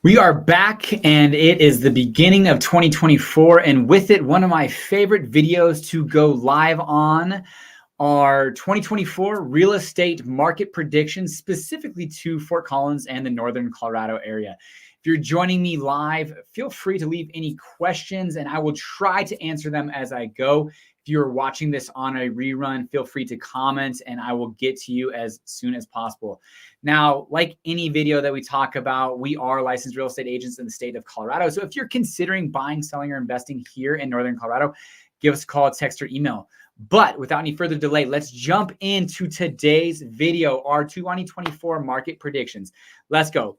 We are back, and it is the beginning of 2024, and with it, one of my favorite videos to go live on are 2024 real estate market predictions, specifically to Fort Collins and the Northern Colorado area. If you're joining me live, feel free to leave any questions, and I will try to answer them as I go. If you're watching this on a rerun, feel free to comment, and I will get to you as soon as possible. Now, like any video that we talk about, we are licensed real estate agents in the state of Colorado. So if you're considering buying, selling, or investing here in Northern Colorado, give us a call, text, or email. But without any further delay, let's jump into today's video, our 2024 market predictions. Let's go.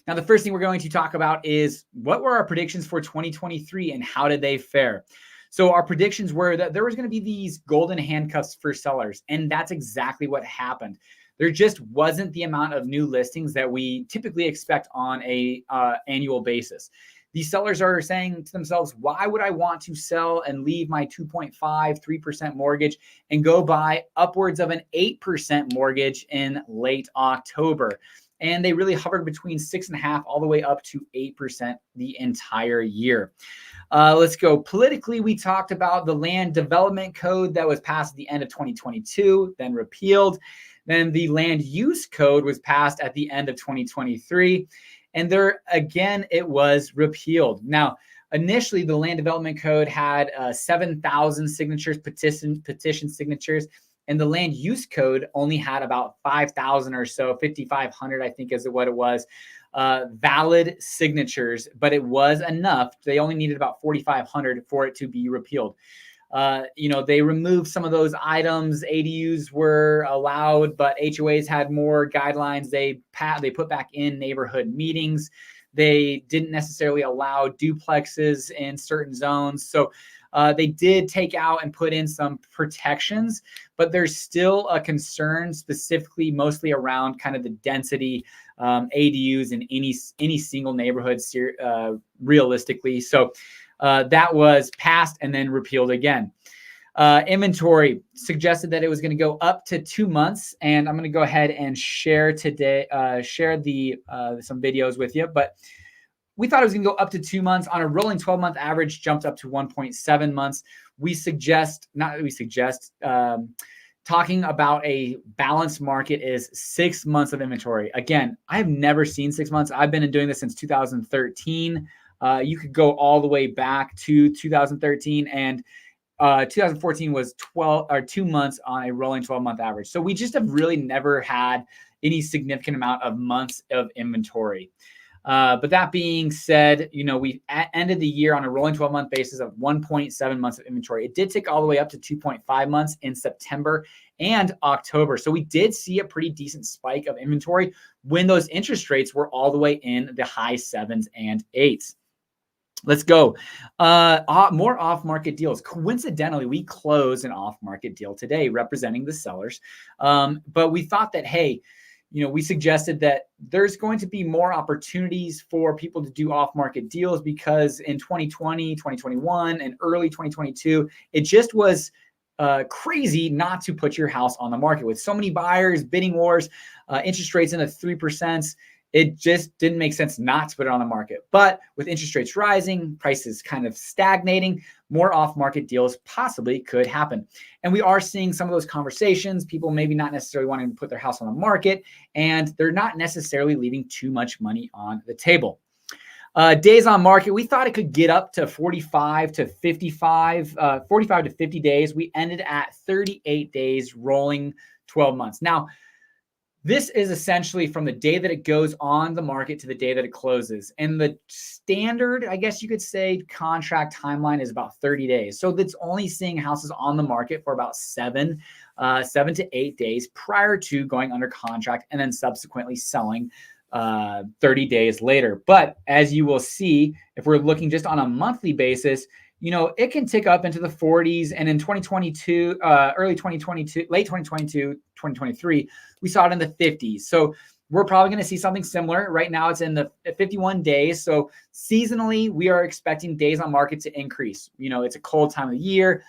Now, the first thing we're going to talk about is what were our predictions for 2023 and how did they fare? So our predictions were that there was going to be these golden handcuffs for sellers, and that's exactly what happened. There just wasn't the amount of new listings that we typically expect on a annual basis. These sellers are saying to themselves, why would I want to sell and leave my 2.5, 3% mortgage and go buy upwards of an 8% mortgage in late October? And they really hovered between 6.5% all the way up to 8% the entire year. Let's go. Politically, we talked about the land development code that was passed at the end of 2022, then repealed. Then the land use code was passed at the end of 2023. And there, again, it was repealed. Now, initially, the land development code had 7,000 signatures, petition signatures. And the land use code only had about 5,000 or so, 5,500, I think is what it was, valid signatures, but it was enough. They only needed about 4,500 for it to be repealed. They removed some of those items. ADUs were allowed, but HOAs had more guidelines. They put back in neighborhood meetings. They didn't necessarily allow duplexes in certain zones. So they did take out and put in some protections, but there's still a concern specifically mostly around kind of the density ADUs in any single neighborhood realistically. So that was passed and then repealed again. Inventory suggested that it was going to go up to 2 months, and I'm going to go ahead and share today, some videos with you, but we thought it was going to go up to 2 months. On a rolling 12-month average, jumped up to 1.7 months. Talking about a balanced market is 6 months of inventory. Again, I've never seen 6 months. I've been doing this since 2013. You could go all the way back to 2013, and 2014 was 2 months on a rolling 12-month average. So we just have really never had any significant amount of months of inventory. But that being said, we ended the year on a rolling 12-month basis of 1.7 months of inventory. It did tick all the way up to 2.5 months in September and October. So we did see a pretty decent spike of inventory when those interest rates were all the way in the high 7s and 8s. Let's go. More off-market deals. Coincidentally, we closed an off-market deal today representing the sellers. But we thought that, hey, we suggested that there's going to be more opportunities for people to do off-market deals because in 2020, 2021, and early 2022, it just was crazy not to put your house on the market. With so many buyers, bidding wars, interest rates in the 3%, it just didn't make sense not to put it on the market. But with interest rates rising, prices kind of stagnating, more off-market deals possibly could happen. And we are seeing some of those conversations, people maybe not necessarily wanting to put their house on the market, and they're not necessarily leaving too much money on the table. Days on market, we thought it could get up to 45 to 50 days. We ended at 38 days, rolling 12 months. Now, this is essentially from the day that it goes on the market to the day that it closes. And the standard, I guess you could say, contract timeline is about 30 days. So that's only seeing houses on the market for about 7 to 8 days prior to going under contract and then subsequently selling 30 days later. But as you will see, if we're looking just on a monthly basis, it can tick up into the 40s. And in 2022, early 2022, late 2022, 2023, we saw it in the 50s. So we're probably going to see something similar. Right now, it's in the 51 days. So seasonally, we are expecting days on market to increase. It's a cold time of the year.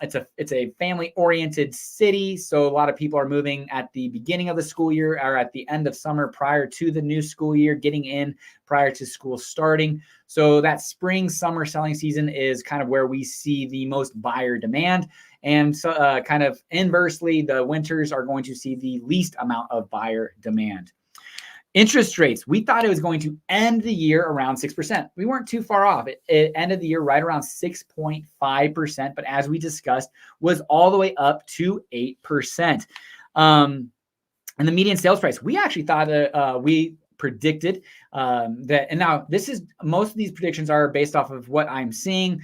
it's a family-oriented city, so a lot of people are moving at the beginning of the school year or at the end of summer prior to the new school year, getting in prior to school starting. So that spring summer selling season is kind of where we see the most buyer demand, and so kind of inversely, the winters are going to see the least amount of buyer demand. Interest rates, we thought it was going to end the year around 6%. We weren't too far off. It ended the year right around 6.5%, but as we discussed, was all the way up to 8%. And the median sales price, we actually thought we predicted that, and now this is, most of these predictions are based off of what I'm seeing,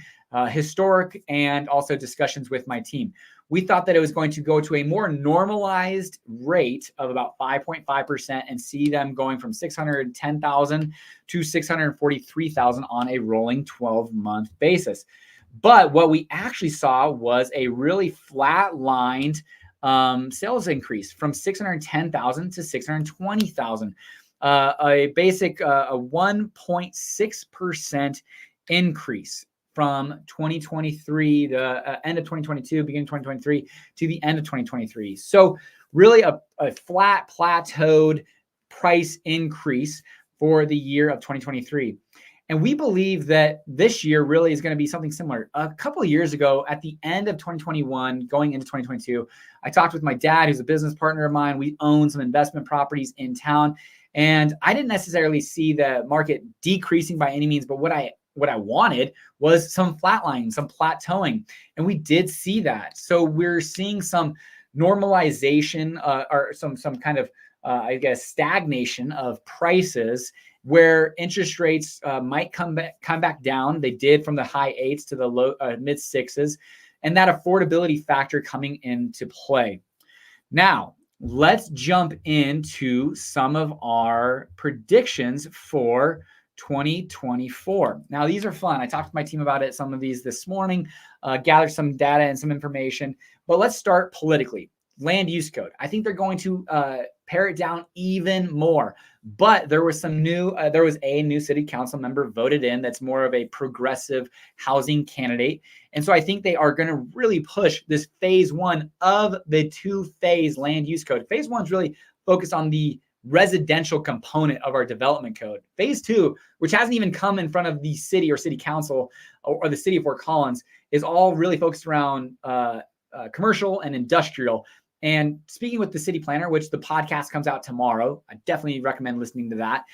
historic, and also discussions with my team. We thought that it was going to go to a more normalized rate of about 5.5% and see them going from 610,000 to 643,000 on a rolling 12-month basis. But what we actually saw was a really flat-lined sales increase from 610,000 to 620,000, a basic 1.6% increase from 2023, the end of 2022, beginning of 2023 to the end of 2023. So really a flat plateaued price increase for the year of 2023. And we believe that this year really is going to be something similar. A couple of years ago, at the end of 2021, going into 2022, I talked with my dad, who's a business partner of mine. We own some investment properties in town. And I didn't necessarily see the market decreasing by any means, but what I wanted was some flatlining, some plateauing. And we did see that. So we're seeing some normalization or some kind of, I guess, stagnation of prices where interest rates might come back down. They did from the high 8s to the low mid 6s, and that affordability factor coming into play. Now, let's jump into some of our predictions for 2024. Now, these are fun. I talked to my team about it, some of these this morning, gathered some data and some information, but let's start politically. Land use code. I think they're going to pare it down even more, but there was a new city council member voted in that's more of a progressive housing candidate. And so I think they are going to really push this phase 1 of the 2-phase land use code. Phase 1 is really focused on the residential component of our development code. Phase 2, which hasn't even come in front of the city or city council or the city of Fort Collins, is all really focused around commercial and industrial. And speaking with the city planner, which the podcast comes out tomorrow, I definitely recommend listening to that.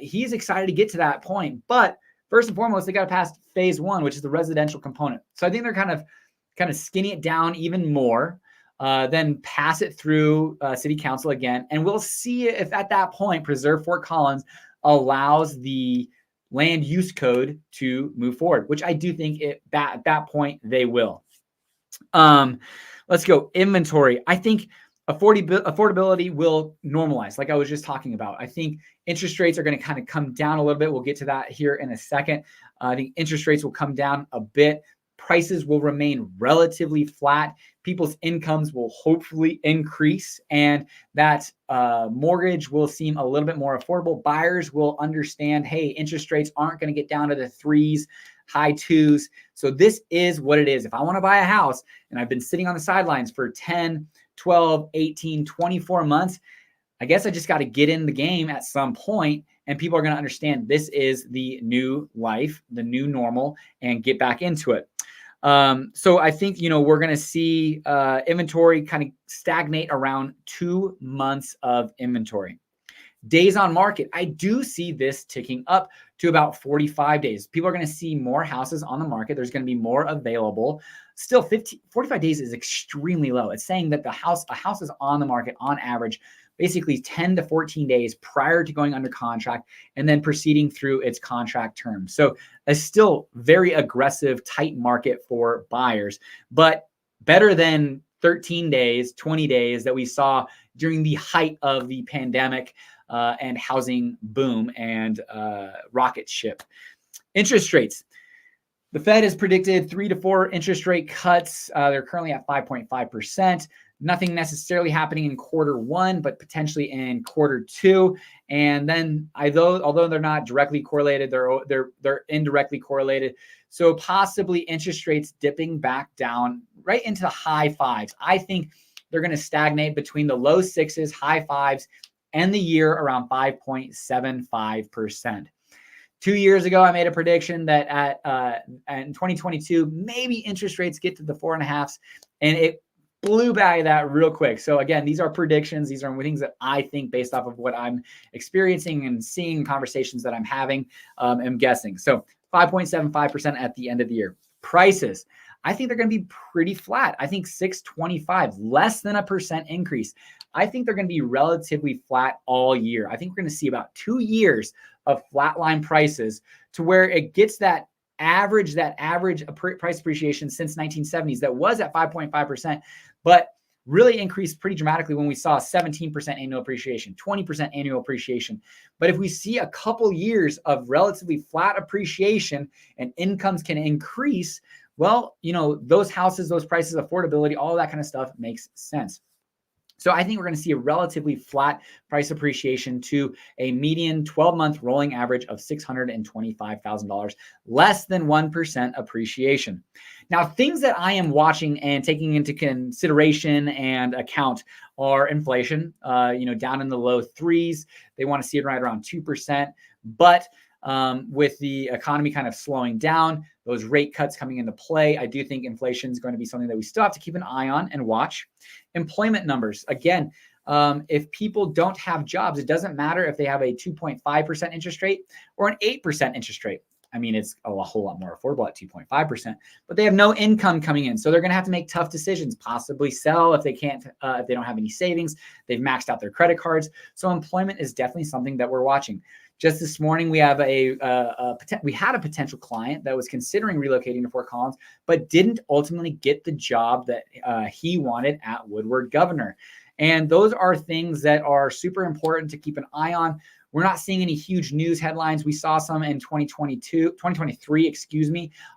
He's excited to get to that point. But first and foremost, they got to pass phase 1, which is the residential component. So I think they're kind of skinny it down even more. Then pass it through city council again. And we'll see if at that point, Preserve Fort Collins allows the land use code to move forward, which I do think at that point they will. Let's go inventory. I think affordability will normalize, like I was just talking about. I think interest rates are going to kind of come down a little bit. We'll get to that here in a second. I think interest rates will come down a bit. Prices will remain relatively flat. People's incomes will hopefully increase, and that mortgage will seem a little bit more affordable. Buyers will understand, hey, interest rates aren't going to get down to the 3s, high 2s. So this is what it is. If I want to buy a house and I've been sitting on the sidelines for 10, 12, 18, 24 months, I guess I just got to get in the game at some point, and people are going to understand this is the new life, the new normal, and get back into it. So I think, we're going to see inventory kind of stagnate around 2 months of inventory. Days on market, I do see this ticking up to about 45 days. People are going to see more houses on the market. There's going to be more available. Still, 45 days is extremely low. It's saying that a house is on the market on average basically 10 to 14 days prior to going under contract and then proceeding through its contract term. So a still very aggressive, tight market for buyers, but better than 13 days, 20 days that we saw during the height of the pandemic and housing boom and rocket ship. Interest rates. The Fed has predicted 3 to 4 interest rate cuts. They're currently at 5.5%. Nothing necessarily happening in Q1, but potentially in Q2. And then although they're not directly correlated, they're indirectly correlated. So possibly interest rates dipping back down right into the high fives. I think they're going to stagnate between the low sixes, high fives, and the year around 5.75%. 2 years ago, I made a prediction that in 2022, maybe interest rates get to the 4.5s, and it blew by that real quick. So again, these are predictions. These are things that I think based off of what I'm experiencing and seeing, conversations that I'm having, and guessing. So 5.75% at the end of the year. Prices, I think they're going to be pretty flat. I think 625, less than 1% increase. I think they're going to be relatively flat all year. I think we're going to see about 2 years of flatline prices to where it gets that average price appreciation since 1970s that was at 5.5%, but really increased pretty dramatically when we saw 17% annual appreciation, 20% annual appreciation. But if we see a couple years of relatively flat appreciation and incomes can increase, well, those houses, those prices, affordability, all that kind of stuff makes sense. So I think we're going to see a relatively flat price appreciation to a median 12-month rolling average of $625,000, less than 1% appreciation. Now, things that I am watching and taking into consideration and account are inflation, down in the low threes. They want to see it right around 2%. But with the economy kind of slowing down, those rate cuts coming into play, I do think inflation is going to be something that we still have to keep an eye on and watch. Employment numbers, again, if people don't have jobs, it doesn't matter if they have a 2.5% interest rate or an 8% interest rate. I mean, it's a whole lot more affordable at 2.5%, but they have no income coming in. So they're going to have to make tough decisions, possibly sell if they can't, if they don't have any savings, they've maxed out their credit cards. So employment is definitely something that we're watching. Just this morning, we had a potential client that was considering relocating to Fort Collins, but didn't ultimately get the job that he wanted at Woodward Governor. And those are things that are super important to keep an eye on. We're not seeing any huge news headlines. We saw some in 2023,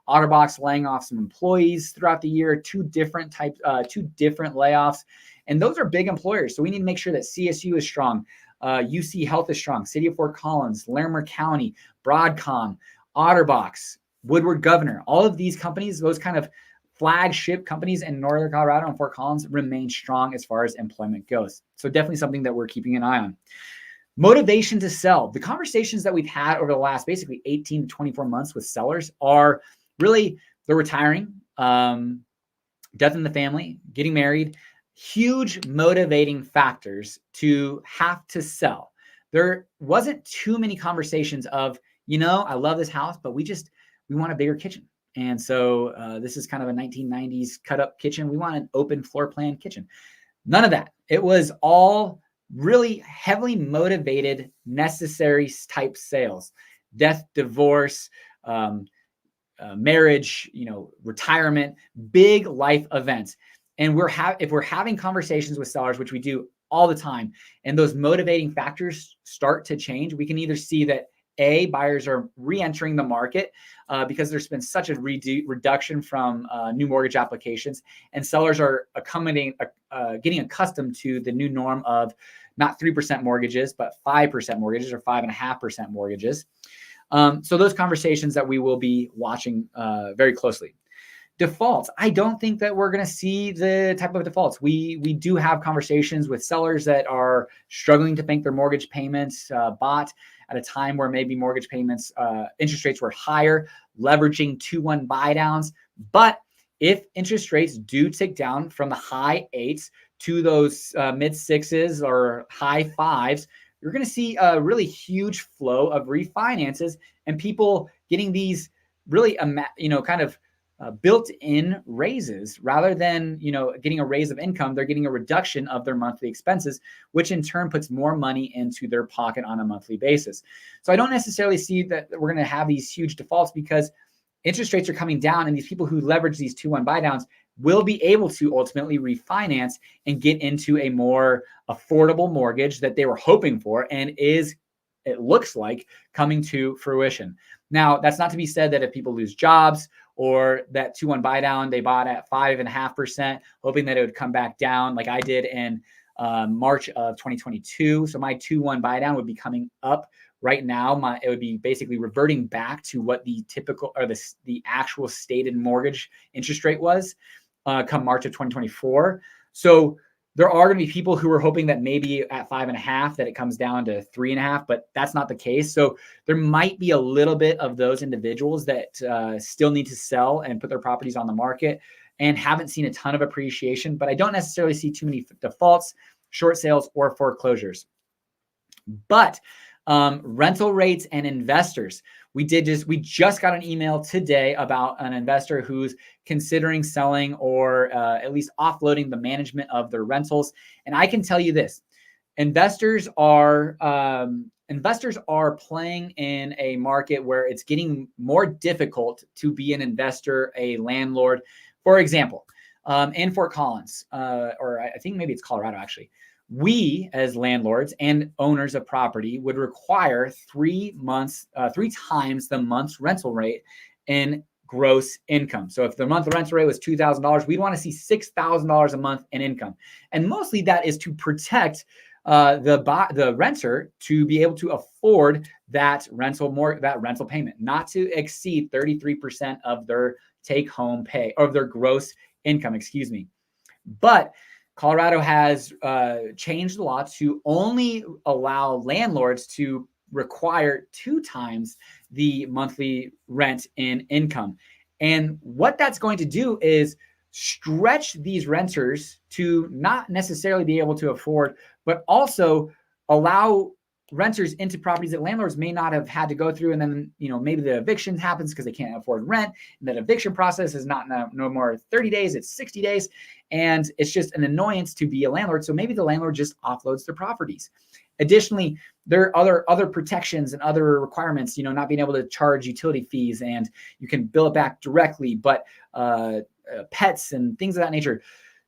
Otterbox laying off some employees throughout the year, two different layoffs. And those are big employers. So we need to make sure that CSU is strong. UC Health is strong. City of Fort Collins, Larimer County, Broadcom, Otterbox, Woodward Governor, all of these companies, those kind of flagship companies in Northern Colorado and Fort Collins remain strong as far as employment goes. So definitely something that we're keeping an eye on. Motivation to sell. The conversations that we've had over the last basically 18 to 24 months with sellers are really, they're retiring, death in the family, getting married, huge motivating factors to have to sell. There wasn't too many conversations of, I love this house, but we want a bigger kitchen. And so this is kind of a 1990s cut up kitchen. We want an open floor plan kitchen. None of that. It was all really heavily motivated, necessary type sales, death, divorce, marriage, retirement, big life events. And if we're having conversations with sellers, which we do all the time, and those motivating factors start to change, we can either see that buyers are re-entering the market because there's been such a reduction from new mortgage applications, and sellers are getting accustomed to the new norm of not 3% mortgages, but 5% mortgages or 5.5% mortgages. So those conversations that we will be watching very closely. Defaults. I don't think that we're going to see the type of defaults. We do have conversations with sellers that are struggling to make their mortgage payments, bought at a time where maybe mortgage payments, interest rates were higher, leveraging 2-1 buy downs. But if interest rates do tick down from the high 8s to those mid 6s or high 5s, you're going to see a really huge flow of refinances and people getting these really, kind of built-in raises rather than, getting a raise of income. They're getting a reduction of their monthly expenses, which in turn puts more money into their pocket on a monthly basis. So I don't necessarily see that we're going to have these huge defaults because interest rates are coming down, and these people who leverage these 2-1 buy downs will be able to ultimately refinance and get into a more affordable mortgage that they were hoping for and it looks like coming to fruition. Now, that's not to be said that if people lose jobs or that 2-1 buy down, they bought at 5.5%, hoping that it would come back down like I did in March of 2022. So my 2-1 buy down would be coming up right now. It would be basically reverting back to what the typical or the actual stated mortgage interest rate was come March of 2024. So there are going to be people who are hoping that maybe at 5.5 that it comes down to 3.5, but that's not the case. So there might be a little bit of those individuals that still need to sell and put their properties on the market and haven't seen a ton of appreciation, but I don't necessarily see too many defaults, short sales, or foreclosures. But rental rates and investors. We just got an email today about an investor who's considering selling or at least offloading the management of their rentals. And I can tell you this, investors are playing in a market where it's getting more difficult to be an investor, a landlord. For example, in Fort Collins, or I think maybe it's Colorado actually, we as landlords and owners of property would require 3 times the month's rental rate in gross income. So if the monthly rental rate was $2,000, we'd want to see $6,000 a month in income. And mostly that is to protect the renter to be able to afford that rental payment, not to exceed 33% of their take-home pay, or of their gross income, excuse me. But Colorado has changed the law to only allow landlords to require 2 times the monthly rent in income. And what that's going to do is stretch these renters to not necessarily be able to afford, but also allow renters into properties that landlords may not have had to go through. And then, maybe the eviction happens because they can't afford rent. And that eviction process is not no more 30 days, it's 60 days. And it's just an annoyance to be a landlord. So maybe the landlord just offloads their properties. Additionally, there are other protections and other requirements, not being able to charge utility fees, and you can bill it back directly, but pets and things of that nature.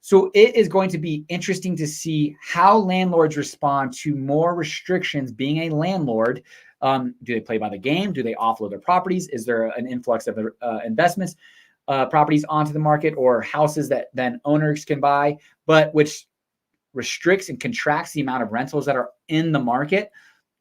So it is going to be interesting to see how landlords respond to more restrictions being a landlord. Do they play by the game? Do they offload their properties? Is there an influx of investments, properties onto the market, or houses that then owners can buy, but which restricts and contracts the amount of rentals that are in the market?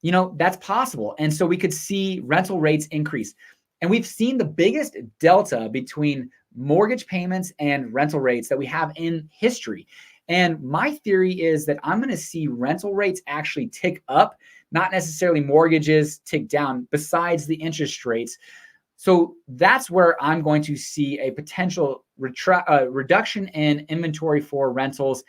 That's possible. And so we could see rental rates increase. And we've seen the biggest delta between mortgage payments and rental rates that we have in history. And my theory is that I'm going to see rental rates actually tick up, not necessarily mortgages tick down, besides the interest rates. So that's where I'm going to see a potential reduction in inventory for rentals,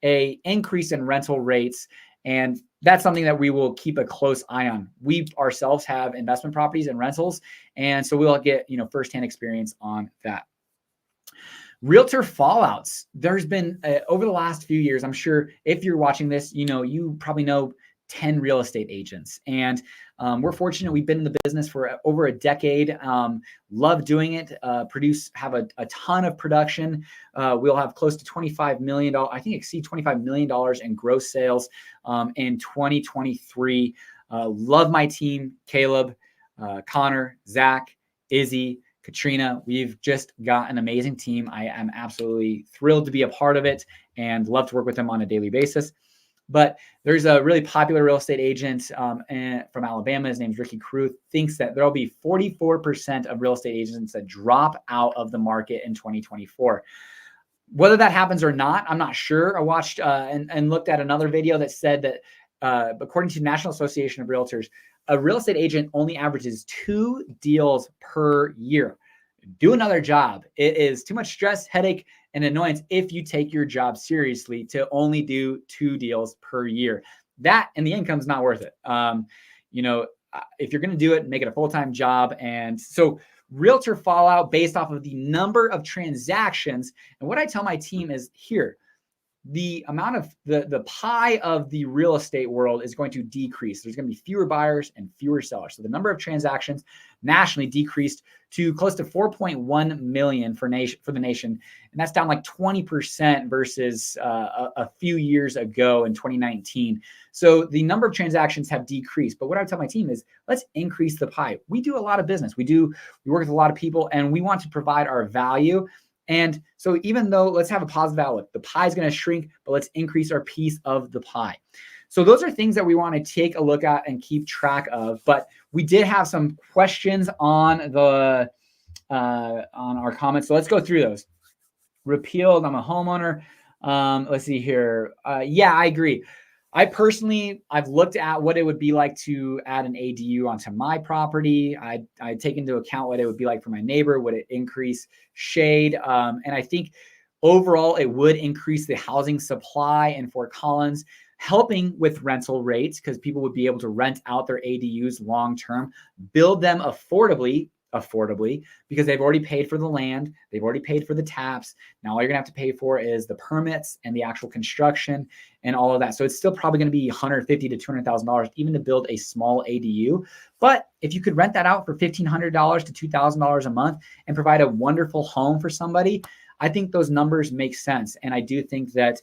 a increase in rental rates. And that's something that we will keep a close eye on. We ourselves have investment properties and rentals, and so we'll get firsthand experience on that. Realtor fallouts. There's been over the last few years, I'm sure if you're watching this, you probably know 10 real estate agents. And we're fortunate. We've been in the business for over a decade. Love doing it. Have a ton of production. We'll have close to $25 million. I think exceed $25 million in gross sales in 2023. Love my team, Caleb, Connor, Zach, Izzy, Katrina. We've just got an amazing team. I am absolutely thrilled to be a part of it and love to work with them on a daily basis. But there's a really popular real estate agent from Alabama. His name's Ricky Caruth. Thinks that there'll be 44% of real estate agents that drop out of the market in 2024. Whether that happens or not, I'm not sure. I watched and looked at another video that said that according to the National Association of Realtors, a real estate agent only averages 2 deals per year. Do another job. It is too much stress, headache, and annoyance if you take your job seriously to only do 2 deals per year. That and the income is not worth it. If you're going to do it, make it a full-time job. And so realtor fallout based off of the number of transactions. And what I tell my team is here, the amount of the pie of the real estate world is going to decrease. There's going to be fewer buyers and fewer sellers. So the number of transactions nationally decreased to close to 4.1 million for the nation. And that's down like 20% versus a few years ago in 2019. So the number of transactions have decreased. But what I tell my team is, let's increase the pie. We do a lot of business. We work with a lot of people, and we want to provide our value. And so even though, let's have a positive outlook, the pie is going to shrink, but let's increase our piece of the pie. So those are things that we want to take a look at and keep track of. But we did have some questions on the on our comments. So let's go through those. Repealed, I'm a homeowner. Let's see here. Yeah, I agree. I've looked at what it would be like to add an ADU onto my property. I take into account what it would be like for my neighbor. Would it increase shade? And I think overall it would increase the housing supply in Fort Collins, helping with rental rates because people would be able to rent out their ADUs long term, build them affordably because they've already paid for the land, they've already paid for the taps. Now all you're gonna have to pay for is the permits and the actual construction and all of that. So it's still probably gonna be $150,000 to $200,000 even to build a small ADU. But if you could rent that out for $1,500 to $2,000 a month and provide a wonderful home for somebody, I think those numbers make sense. And I do think that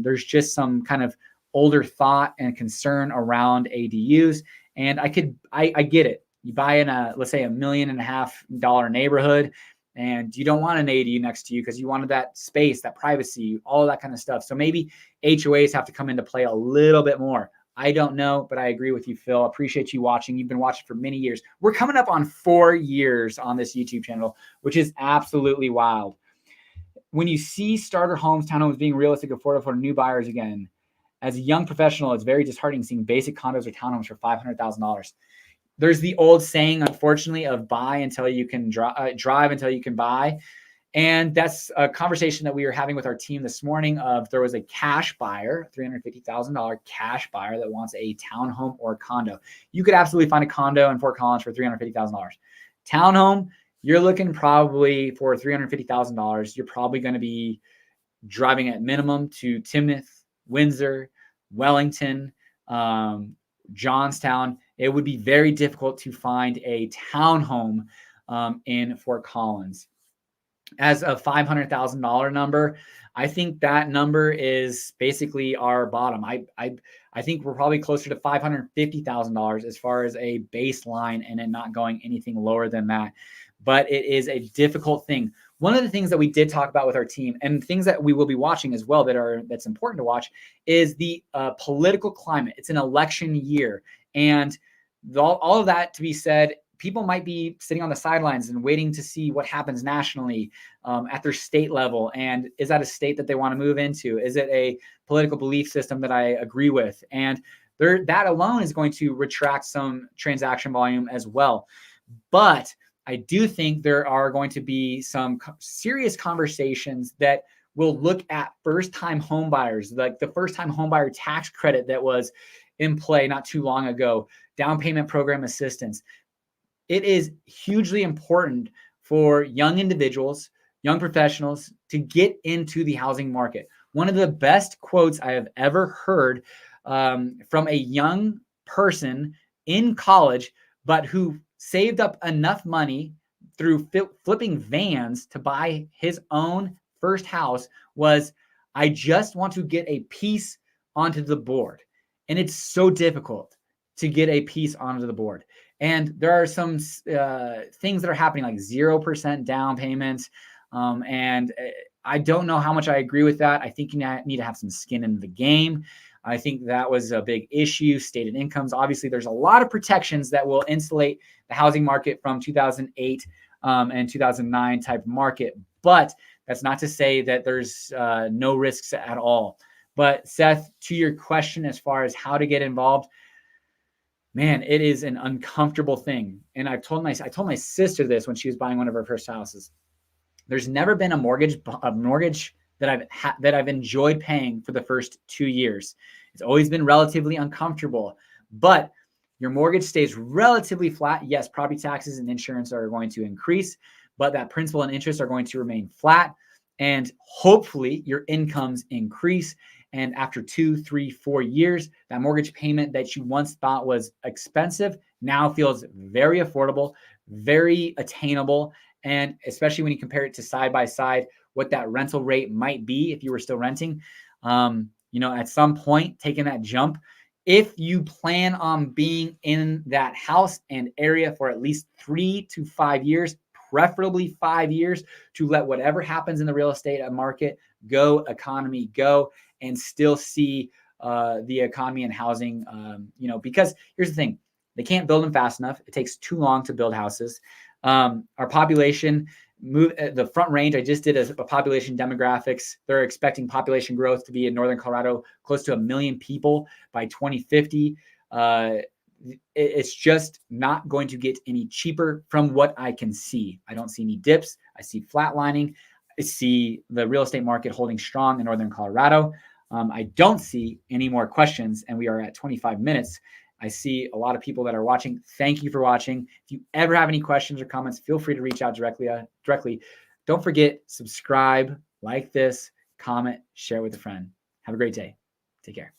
there's just some kind of older thought and concern around ADUs. And I get it. You buy in let's say $1.5 million neighborhood, and you don't want an ADU next to you because you wanted that space, that privacy, all of that kind of stuff. So maybe HOAs have to come into play a little bit more. I don't know, but I agree with you, Phil. Appreciate you watching. You've been watching for many years. We're coming up on 4 years on this YouTube channel, which is absolutely wild. When you see starter homes, townhomes being realistic, affordable for new buyers again, as a young professional, it's very disheartening seeing basic condos or townhomes for $500,000. There's the old saying, unfortunately, of buy until you can drive until you can buy. And that's a conversation that we were having with our team this morning of there was a cash buyer, $350,000 cash buyer that wants a townhome or condo. You could absolutely find a condo in Fort Collins for $350,000. Townhome, you're looking probably for $350,000. You're probably going to be driving at minimum to Timnath, Windsor, Wellington, Johnstown. It would be very difficult to find a townhome in Fort Collins. As a $500,000 number, I think that number is basically our bottom. I think we're probably closer to $550,000 as far as a baseline, and it not going anything lower than that. But it is a difficult thing. One of the things that we did talk about with our team, and things that we will be watching as well that's important to watch, is the political climate. It's an election year, and all of that to be said, people might be sitting on the sidelines and waiting to see what happens nationally at their state level. And is that a state that they want to move into? Is it a political belief system that I agree with? And that alone is going to retract some transaction volume as well. But I do think there are going to be some serious conversations that will look at first-time home buyers, like the first-time home buyer tax credit that was in play not too long ago, down payment program assistance. It is hugely important for young individuals, young professionals to get into the housing market. One of the best quotes I have ever heard from a young person in college, but who saved up enough money through flipping vans to buy his own first house was, I just want to get a piece onto the board. And it's so difficult to get a piece onto the board. And there are some things that are happening, like 0% down payments. And I don't know how much I agree with that. I think you need to have some skin in the game. I think that was a big issue. Stated incomes. Obviously, there's a lot of protections that will insulate the housing market from 2008 and 2009 type market. But that's not to say that there's no risks at all. But Seth, to your question as far as how to get involved, man, it is an uncomfortable thing. And I told my sister this when she was buying one of her first houses. There's never been a mortgage that I've enjoyed paying for the first 2 years. It's always been relatively uncomfortable, but your mortgage stays relatively flat. Yes, property taxes and insurance are going to increase, but that principal and interest are going to remain flat. and hopefully your incomes increase. And after 2, 3, 4 years, that mortgage payment that you once thought was expensive now feels very affordable, very attainable. And especially when you compare it to side by side, what that rental rate might be if you were still renting, at some point, taking that jump, if you plan on being in that house and area for at least 3 to 5 years, preferably 5 years, to let whatever happens in the real estate market go, economy go, and still see the economy and housing, because here's the thing, they can't build them fast enough. It takes too long to build houses. Our population the front range. I just did a population demographics. They're expecting population growth to be in northern Colorado close to 1 million people by 2050. It's just not going to get any cheaper from what I can see. I don't see any dips. I see flatlining. I see the real estate market holding strong in northern Colorado. I don't see any more questions, and we are at 25 minutes. I see a lot of people that are watching. Thank you for watching. If you ever have any questions or comments, feel free to reach out directly. Don't forget, subscribe, like this, comment, share with a friend. Have a great day. Take care.